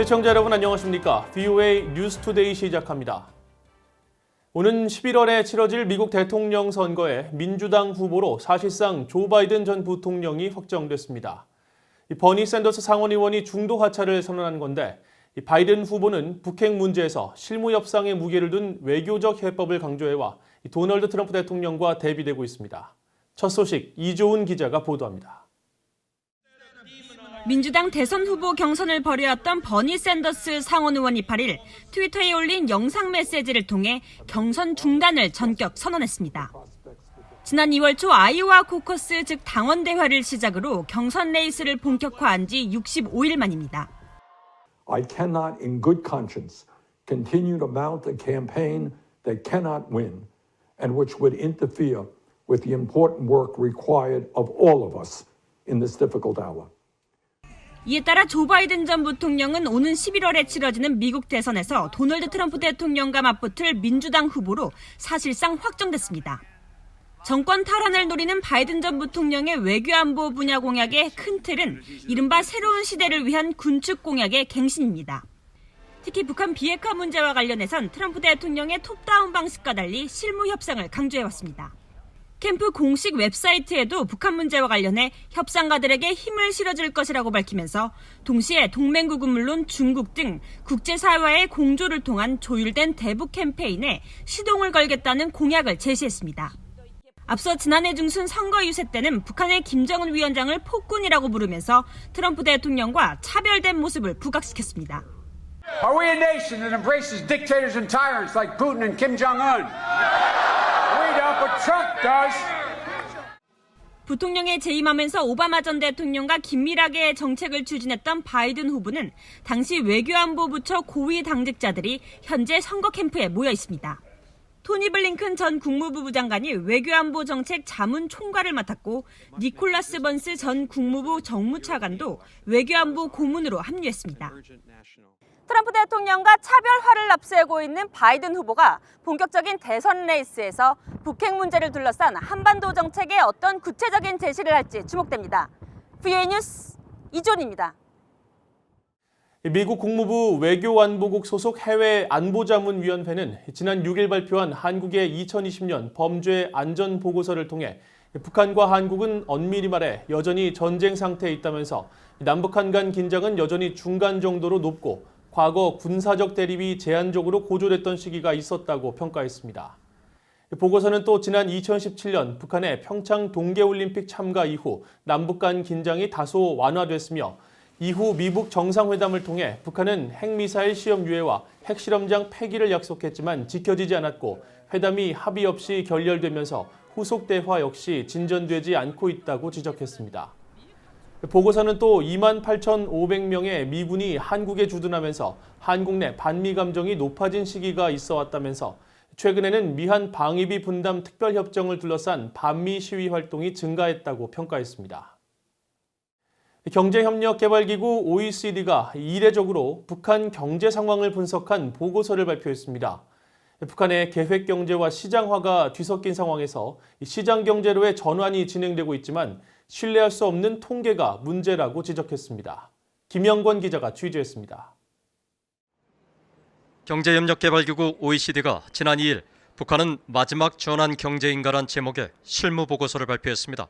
시청자 여러분 안녕하십니까? VOA 뉴스투데이 시작합니다. 오는 11월에 치러질 미국 대통령 선거에 민주당 후보로 사실상 조 바이든 전 부통령이 확정됐습니다. 버니 샌더스 상원의원이 중도 하차를 선언한 건데 바이든 후보는 북핵 문제에서 실무 협상에 무게를 둔 외교적 해법을 강조해와 도널드 트럼프 대통령과 대비되고 있습니다. 첫 소식 이조은 기자가 보도합니다. 민주당 대선 후보 경선을 벌여왔던 버니 샌더스 상원 의원이 8일 트위터에 올린 영상 메시지를 통해 경선 중단을 전격 선언했습니다. 지난 2월 초 아이오와 코커스 즉 당원 대회를 시작으로 경선 레이스를 본격화한 지 65일 만입니다. I cannot in good conscience continue to mount a campaign that cannot win and which would interfere with the important work required of all of us in this difficult hour. 이에 따라 조 바이든 전 부통령은 오는 11월에 치러지는 미국 대선에서 도널드 트럼프 대통령과 맞붙을 민주당 후보로 사실상 확정됐습니다. 정권 탈환을 노리는 바이든 전 부통령의 외교안보 분야 공약의 큰 틀은 이른바 새로운 시대를 위한 군축 공약의 갱신입니다. 특히 북한 비핵화 문제와 관련해선 트럼프 대통령의 톱다운 방식과 달리 실무 협상을 강조해왔습니다. 캠프 공식 웹사이트에도 북한 문제와 관련해 협상가들에게 힘을 실어줄 것이라고 밝히면서 동시에 동맹국은 물론 중국 등 국제사회와의 공조를 통한 조율된 대북 캠페인에 시동을 걸겠다는 공약을 제시했습니다. 앞서 지난해 중순 선거 유세 때는 북한의 김정은 위원장을 폭군이라고 부르면서 트럼프 대통령과 차별된 모습을 부각시켰습니다. Are we a nation that embraces dictators and tyrants like Putin and Kim Jong-un? We don't, but Trump does. 부통령에 재임하면서 오바마 전 대통령과 긴밀하게 정책을 추진했던 바이든 후보는 당시 외교안보부처 고위 당직자들이 현재 선거 캠프에 모여 있습니다. 토니 블링컨 전 국무부 부장관이 외교안보 정책 자문 총괄을 맡았고 니콜라스 번스 전 국무부 정무차관도 외교안보 고문으로 합류했습니다. 트럼프 대통령과 차별화를 앞세우고 있는 바이든 후보가 본격적인 대선 레이스에서 북핵 문제를 둘러싼 한반도 정책의 어떤 구체적인 제시를 할지 주목됩니다. VOA 뉴스 이존입니다. 미국 국무부 외교안보국 소속 해외안보자문위원회는 지난 6일 발표한 한국의 2020년 범죄 안전 보고서를 통해 북한과 한국은 엄밀히 말해 여전히 전쟁 상태에 있다면서 남북한 간 긴장은 여전히 중간 정도로 높고 과거 군사적 대립이 제한적으로 고조됐던 시기가 있었다고 평가했습니다. 보고서는 또 지난 2017년 북한의 평창 동계올림픽 참가 이후 남북 간 긴장이 다소 완화됐으며 이후 미북 정상회담을 통해 북한은 핵미사일 시험 유예와 핵실험장 폐기를 약속했지만 지켜지지 않았고 회담이 합의 없이 결렬되면서 후속 대화 역시 진전되지 않고 있다고 지적했습니다. 보고서는 또 28,500명의 미군이 한국에 주둔하면서 한국 내 반미 감정이 높아진 시기가 있어 왔다면서 최근에는 미한 방위비 분담 특별협정을 둘러싼 반미 시위 활동이 증가했다고 평가했습니다. 경제협력개발기구 OECD가 이례적으로 북한 경제 상황을 분석한 보고서를 발표했습니다. 북한의 계획경제와 시장화가 뒤섞인 상황에서 시장경제로의 전환이 진행되고 있지만 신뢰할 수 없는 통계가 문제라고 지적했습니다. 김영권 기자가 취재했습니다. 경제협력개발기구 OECD가 지난 2일 북한은 마지막 전환 경제인가란 제목의 실무 보고서를 발표했습니다.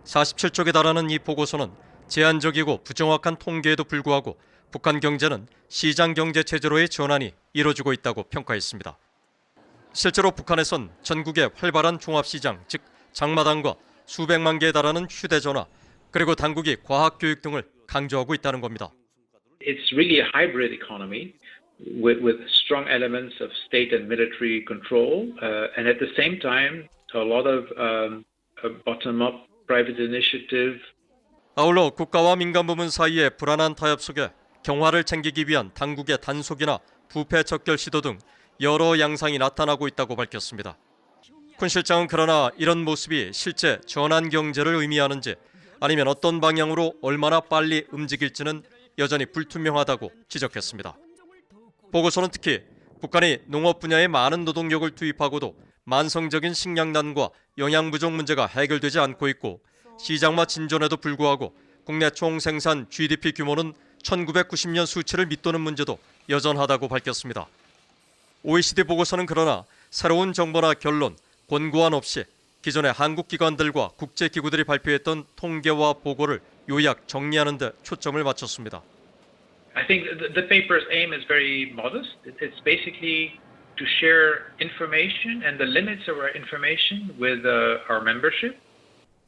47쪽에 달하는 이 보고서는 제한적이고 부정확한 통계에도 불구하고 북한 경제는 시장경제 체제로의 전환이 이뤄지고 있다고 평가했습니다. 실제로 북한에선 전국의 활발한 종합시장, 즉 장마당과 수백만 개에 달하는 휴대전화, 그리고 당국이 과학교육 등을 강조하고 있다는 겁니다. It's really a hybrid economy with strong elements of state and military control, and at the same time a lot of bottom-up private initiative. 아울러 국가와 민간 부문 사이의 불안한 타협 속에 경화를 챙기기 위한 당국의 단속이나 부패 척결 시도 등 여러 양상이 나타나고 있다고 밝혔습니다. 군 실장은 그러나 이런 모습이 실제 전환 경제를 의미하는지 아니면 어떤 방향으로 얼마나 빨리 움직일지는 여전히 불투명하다고 지적했습니다. 보고서는 특히 북한이 농업 분야에 많은 노동력을 투입하고도 만성적인 식량난과 영양 부족 문제가 해결되지 않고 있고 시장화 진전에도 불구하고 국내 총생산 GDP 규모는 1990년 수치를 밑도는 문제도 여전하다고 밝혔습니다. OECD 보고서는 그러나 새로운 정보나 결론, 권고안 없이 기존의 한국 기관들과 국제기구들이 발표했던 통계와 보고를 요약 정리하는 데 초점을 맞췄습니다. I think the paper's aim is very modest. It's basically to share information and the limits of our information with our membership.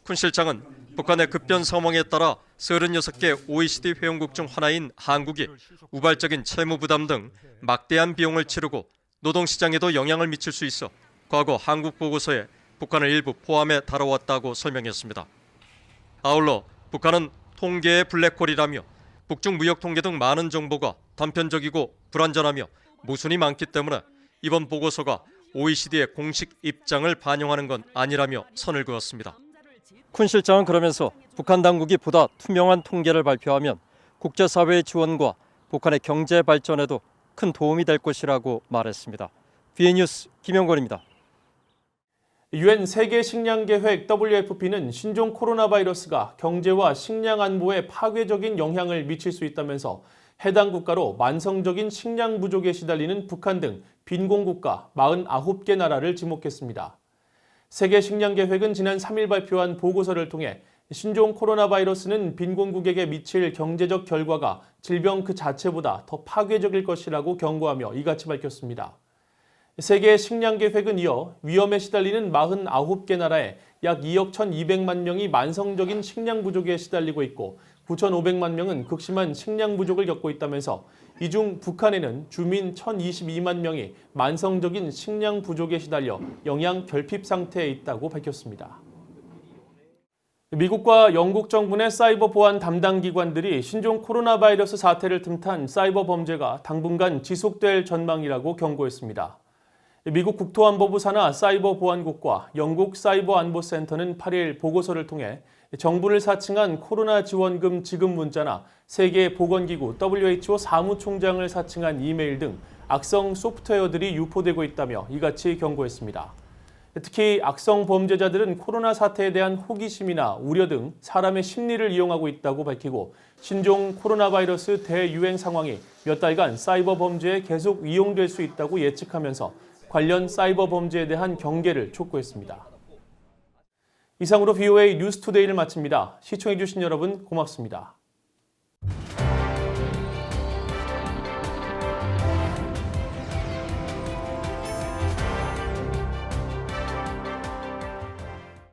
쿤 실장은 북한의 급변 상황에 따라 36개 OECD 회원국 중 하나인 한국이 우발적인 채무 부담 등 막대한 비용을 치르고 노동시장에도 영향을 미칠 수 있어 과거 한국 보고서에 북한을 일부 포함해 다뤄왔다고 설명했습니다. 아울러 북한은 통계의 블랙홀이라며 북중 무역 통계 등 많은 정보가 단편적이고 불완전하며 모순이 많기 때문에 이번 보고서가 OECD의 공식 입장을 반영하는 건 아니라며 선을 그었습니다. 쿤 실장은 그러면서 북한 당국이 보다 투명한 통계를 발표하면 국제사회의 지원과 북한의 경제 발전에도 큰 도움이 될 것이라고 말했습니다. BA 뉴스 김영권입니다. 유엔 세계식량계획 WFP는 신종 코로나 바이러스가 경제와 식량 안보에 파괴적인 영향을 미칠 수 있다면서 해당 국가로 만성적인 식량 부족에 시달리는 북한 등 빈곤국가 49개 나라를 지목했습니다. 세계식량계획은 지난 3일 발표한 보고서를 통해 신종 코로나 바이러스는 빈곤국에게 미칠 경제적 결과가 질병 그 자체보다 더 파괴적일 것이라고 경고하며 이같이 밝혔습니다. 세계 식량계획은 이어 위험에 시달리는 49개 나라에 약 2억 1,200만 명이 만성적인 식량 부족에 시달리고 있고 9,500만 명은 극심한 식량 부족을 겪고 있다면서 이 중 북한에는 주민 1,022만 명이 만성적인 식량 부족에 시달려 영양 결핍 상태에 있다고 밝혔습니다. 미국과 영국 정부 내 사이버 보안 담당 기관들이 신종 코로나 바이러스 사태를 틈탄 사이버 범죄가 당분간 지속될 전망이라고 경고했습니다. 미국 국토안보부 산하 사이버보안국과 영국 사이버안보센터는 8일 보고서를 통해 정부를 사칭한 코로나 지원금 지급 문자나 세계보건기구 WHO 사무총장을 사칭한 이메일 등 악성 소프트웨어들이 유포되고 있다며 이같이 경고했습니다. 특히 악성 범죄자들은 코로나 사태에 대한 호기심이나 우려 등 사람의 심리를 이용하고 있다고 밝히고 신종 코로나 바이러스 대유행 상황이 몇 달간 사이버 범죄에 계속 이용될 수 있다고 예측하면서 관련 사이버 범죄에 대한 경계를 촉구했습니다. 이상으로 VOA 뉴스투데이를 마칩니다. 시청해주신 여러분 고맙습니다.